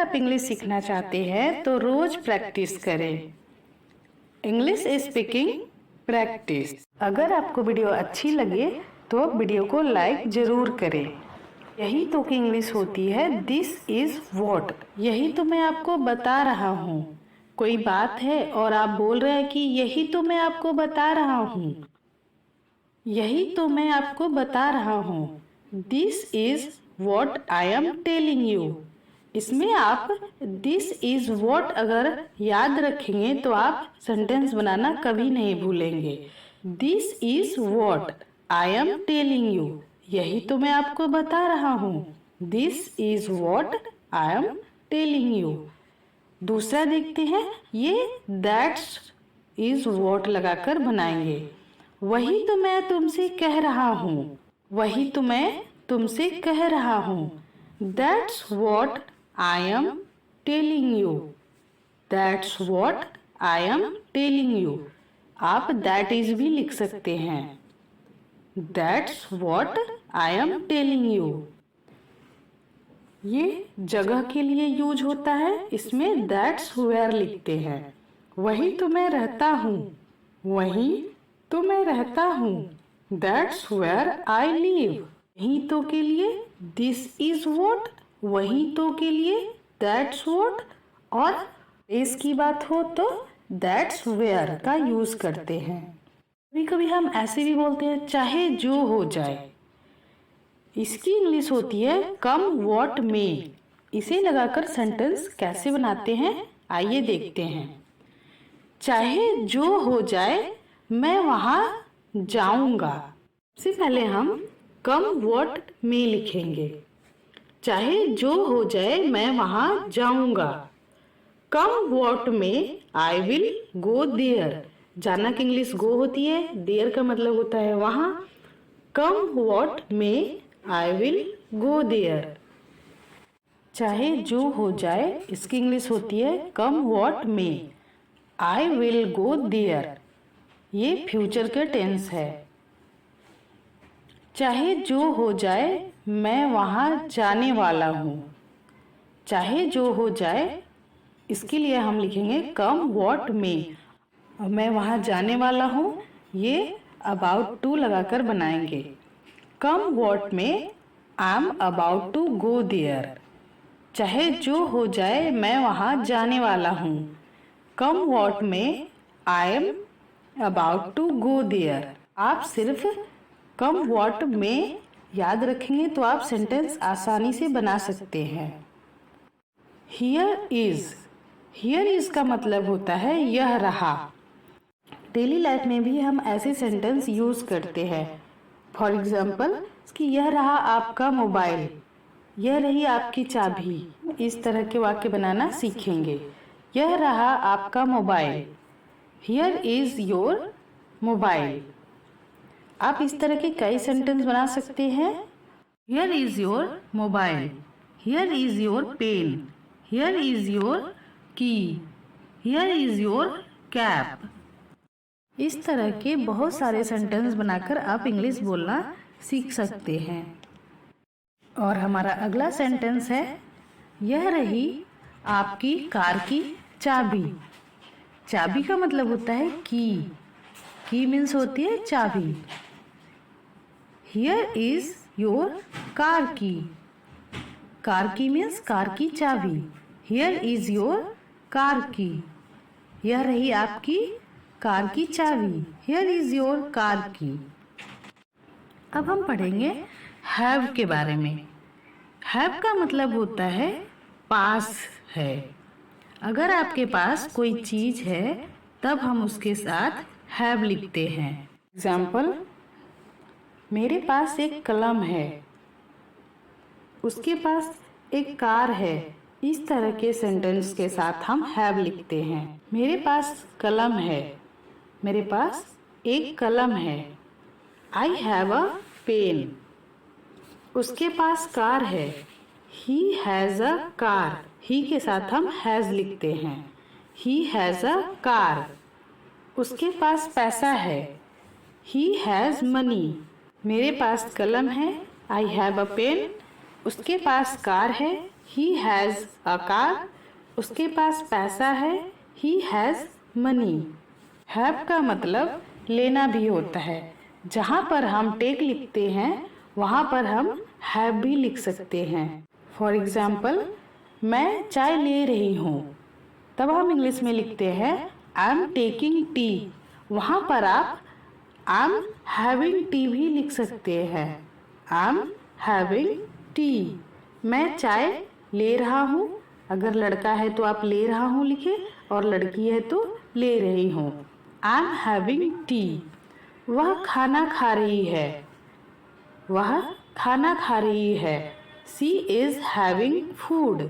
आप इंग्लिश सीखना चाहते हैं तो रोज प्रैक्टिस करें। English speaking practice. अगर आपको वीडियो अच्छी लगे तो वीडियो को लाइक जरूर करें। यही तो कि इंग्लिश होती है दिस इज व्हाट। यही तो मैं आपको बता रहा हूँ। कोई बात है और आप बोल रहे हैं कि यही तो मैं आपको बता रहा हूँ। यही तो मैं आपको बता रहा हूँ। This is what I am telling you. इसमें आप दिस इज व्हाट अगर याद रखेंगे तो आप सेंटेंस बनाना कभी नहीं भूलेंगे। This is what I am telling you. यही तो मैं आपको बता रहा हूँ। This is what I am telling you. दूसरा देखते हैं, ये दैट्स इज व्हाट लगाकर बनाएंगे। वही तो मैं तुमसे कह रहा हूँ। वही तो मैं तुमसे कह रहा हूँ। That's what I am telling you. That's what I am telling you. आप दैट इज भी लिख सकते हैं। That's what I am telling you. ये जगह के लिए यूज होता है। इसमें दैट्स वेयर लिखते हैं। वही तो मैं रहता हूँ। वही तो मैं रहता हूँ। That's where I live. यही तो के लिए दिस इज व्हाट। वही तो के लिए दैट्स व्हाट। और इसकी बात हो तो दैट्स वेयर का यूज करते हैं। कभी कभी हम ऐसे भी बोलते हैं चाहे जो हो जाए। इसकी इंग्लिश होती है कम व्हाट मे। इसे लगाकर सेंटेंस कैसे बनाते हैं आइए देखते हैं। चाहे जो हो जाए मैं वहां जाऊंगा। सबसे पहले हम कम व्हाट में लिखेंगे। चाहे जो हो जाए मैं वहां जाऊंगा। कम what may I will go there. जाना की इंग्लिश गो होती है, देयर का मतलब होता है वहां। कम what may I will go there. चाहे जो हो जाए इसकी इंग्लिश होती है कम what may I will go there. ये फ्यूचर के टेंस है। चाहे जो हो जाए मैं वहाँ जाने वाला हूँ। चाहे जो हो जाए इसके लिए हम लिखेंगे कम व्हाट में। मैं वहाँ जाने वाला हूँ, ये अबाउट टू लगाकर बनाएंगे। Come what may I am about to go there. चाहे जो हो जाए मैं वहाँ जाने वाला हूँ। Come what may I am about to go there. आप सिर्फ कम व्हाट में याद रखेंगे तो आप सेंटेंस आसानी से बना सकते हैं। Here is. हियर इज का मतलब होता है यह रहा। डेली लाइफ में भी हम ऐसे सेंटेंस यूज करते हैं। फॉर एग्जाम्पल कि यह रहा आपका मोबाइल। यह रही आपकी चाबी। इस तरह के वाक्य बनाना सीखेंगे। यह रहा आपका mobile. Here is your mobile. आप इस तरह के कई सेंटेंस बना सकते हैं। Here is your mobile. Here is your pen. Here is your key. Here is your cap. इस तरह के बहुत सारे सेंटेंस बनाकर आप इंग्लिश बोलना सीख सकते हैं। और हमारा अगला सेंटेंस है, यह रही आपकी कार की चाबी। चाबी का मतलब होता है की। की मीन्स होती है चाबी। हियर इज योर कार की। कार की मीन्स कार की चाबी। हियर इज योर कार की। यह रही आपकी कार की चाबी। हियर इज योर कार की। अब हम पढ़ेंगे हैव के बारे में। हैव का मतलब होता है पास है। अगर आपके पास कोई चीज है तब हम उसके साथ हैव लिखते हैं। एग्जाम्पल, मेरे पास एक कलम है। उसके पास एक कार है। इस तरह के सेंटेंस के साथ हम हैव लिखते हैं। मेरे पास कलम है। मेरे पास एक कलम है। I have a pen. उसके पास कार है। He has a car. ही के साथ हम हैज़ लिखते हैं। He has a car. उसके पास पैसा है। He has money. मेरे पास कलम है। I have a pen. उसके पास कार है। ही हैज़ अ कार, उसके पास पैसा है। He has money. हैव का मतलब लेना भी होता है। जहाँ पर हम टेक लिखते हैं वहाँ पर हम हैव भी लिख सकते हैं। फॉर एग्जाम्पल, मैं चाय ले रही हूँ, तब हम इंग्लिश में लिखते हैं आई एम टेकिंग टी। वहाँ पर आप आई एम हैविंग टी भी लिख सकते हैं। I am having T. मैं चाय ले रहा हूँ। अगर लड़का है तो आप ले रहा हूँ लिखे, और लड़की है तो ले रही हूँ। I am having T. वह खाना खा रही है। वह खाना खा रही है। She is having food.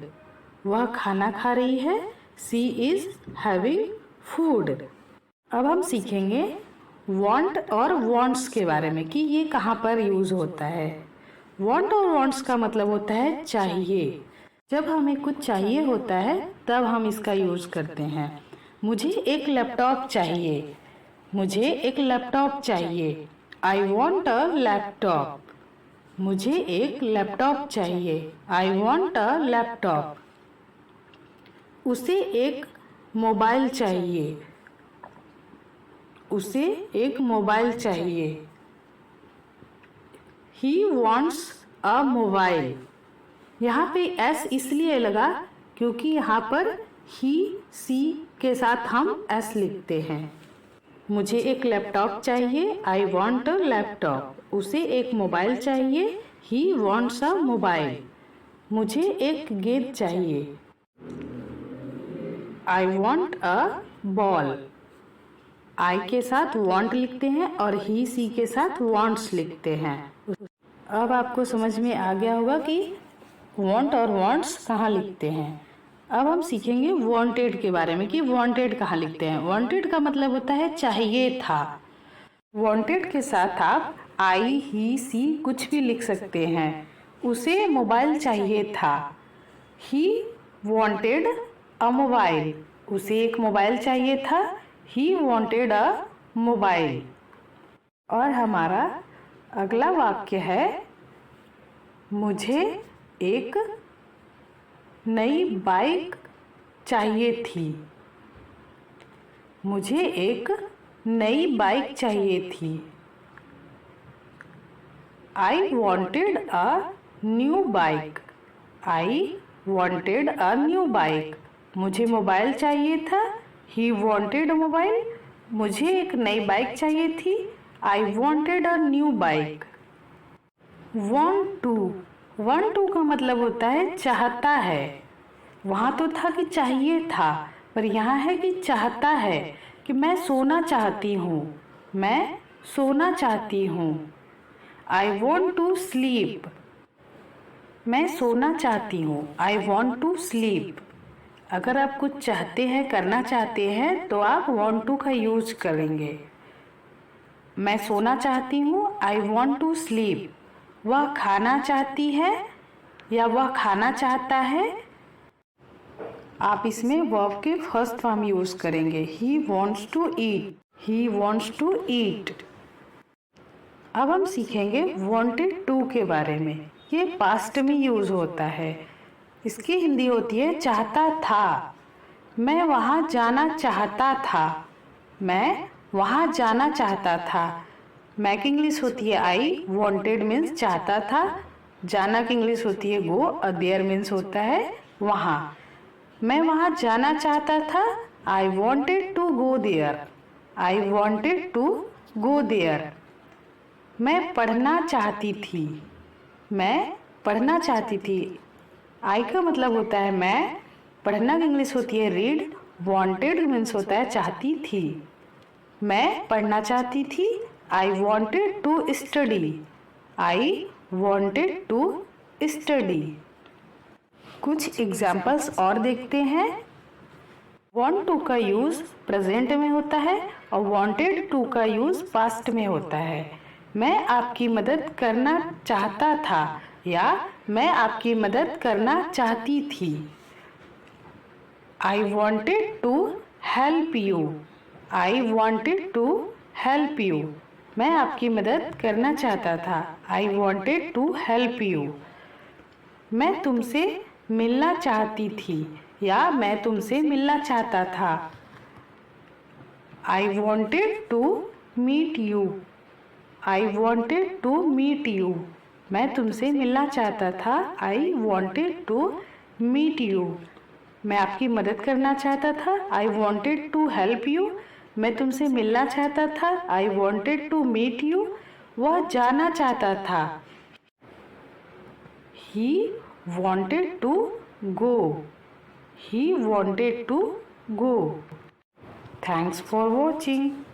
वह खाना खा रही है। She is having food. अब हम सीखेंगे want और wants के बारे में कि ये कहाँ पर यूज होता है। want और wants का मतलब होता है चाहिए। जब हमें कुछ चाहिए होता है तब हम इसका यूज करते हैं। मुझे एक लैपटॉप चाहिए। मुझे एक लैपटॉप चाहिए। I want a laptop. मुझे एक लैपटॉप चाहिए। I want a laptop. उसे एक मोबाइल चाहिए। उसे एक मोबाइल चाहिए। He wants a mobile. यहाँ पे एस इसलिए लगा क्योंकि यहाँ पर ही सी के साथ हम एस लिखते हैं। मुझे एक लैपटॉप चाहिए। I want a laptop. उसे एक मोबाइल चाहिए। He wants a mobile. मुझे एक गेंद चाहिए। I want a ball. आई के साथ वॉन्ट लिखते हैं और ही सी के साथ वॉन्ट्स लिखते हैं। अब आपको समझ में आ गया होगा कि वॉन्ट और वॉन्ट्स कहाँ लिखते हैं। अब हम सीखेंगे वॉन्टेड के बारे में कि वॉन्टेड कहाँ लिखते हैं। वॉन्टेड का मतलब होता है चाहिए था। वॉन्टेड के साथ आप आई ही सी कुछ भी लिख सकते हैं। उसे मोबाइल चाहिए था। He wanted a mobile. उसे एक मोबाइल चाहिए था। He wanted a mobile. और हमारा अगला वाक्य है मुझे एक नई बाइक चाहिए थी। मुझे एक नई बाइक चाहिए थी। I wanted a new bike. I wanted a new bike. मुझे मोबाइल चाहिए था। He wanted a mobile. मुझे एक नई बाइक चाहिए थी। I wanted a new bike. want to का मतलब होता है चाहता है। वहाँ तो था कि चाहिए था, पर यहाँ है कि चाहता है कि मैं सोना चाहती हूँ। मैं सोना चाहती हूँ। I want to sleep. मैं सोना चाहती हूँ। I want to sleep. अगर आप कुछ चाहते हैं, करना चाहते हैं, तो आप want to का यूज करेंगे। मैं सोना चाहती हूँ। I want to sleep. वह खाना चाहती है या वह खाना चाहता है। आप इसमें वर्ब के फर्स्ट फॉर्म यूज करेंगे। He wants to eat. He wants to eat. अब हम सीखेंगे वॉन्टेड टू के बारे में। ये पास्ट में यूज होता है। इसकी हिंदी होती है चाहता था। मैं वहाँ जाना चाहता था। मैं वहाँ जाना चाहता था। मैं की इंग्लिश होती है आई। वॉन्टेड मीन्स चाहता था। जाना की इंग्लिश होती है गो। देयर मीन्स होता है वहाँ। मैं वहाँ जाना चाहता था। I wanted to go there. I wanted to go there. मैं पढ़ना चाहती थी। मैं पढ़ना चाहती थी। आई का मतलब होता है मैं। पढ़ना की इंग्लिश होती है रीड। वॉन्टेड मीन्स होता है चाहती थी। मैं पढ़ना चाहती थी। I wanted to study. I wanted to study. कुछ एग्जाम्पल्स और देखते हैं। वॉन्ट टू का यूज प्रेजेंट में होता है और वॉन्टेड टू का यूज पास्ट में होता है। मैं आपकी मदद करना चाहता था या मैं आपकी मदद करना चाहती थी। I wanted to help you. I wanted to help you. मैं आपकी मदद करना चाहता था। I wanted to help you. मैं तुमसे मिलना चाहती थी या मैं तुमसे मिलना चाहता था। I wanted to meet you. I wanted to meet you. मैं तुमसे मिलना चाहता था। I wanted to meet you. मैं आपकी मदद करना चाहता था। I wanted to help you. मैं तुमसे मिलना चाहता था। I wanted to meet you. वह जाना चाहता था। He wanted to go. He wanted to go. Thanks for watching.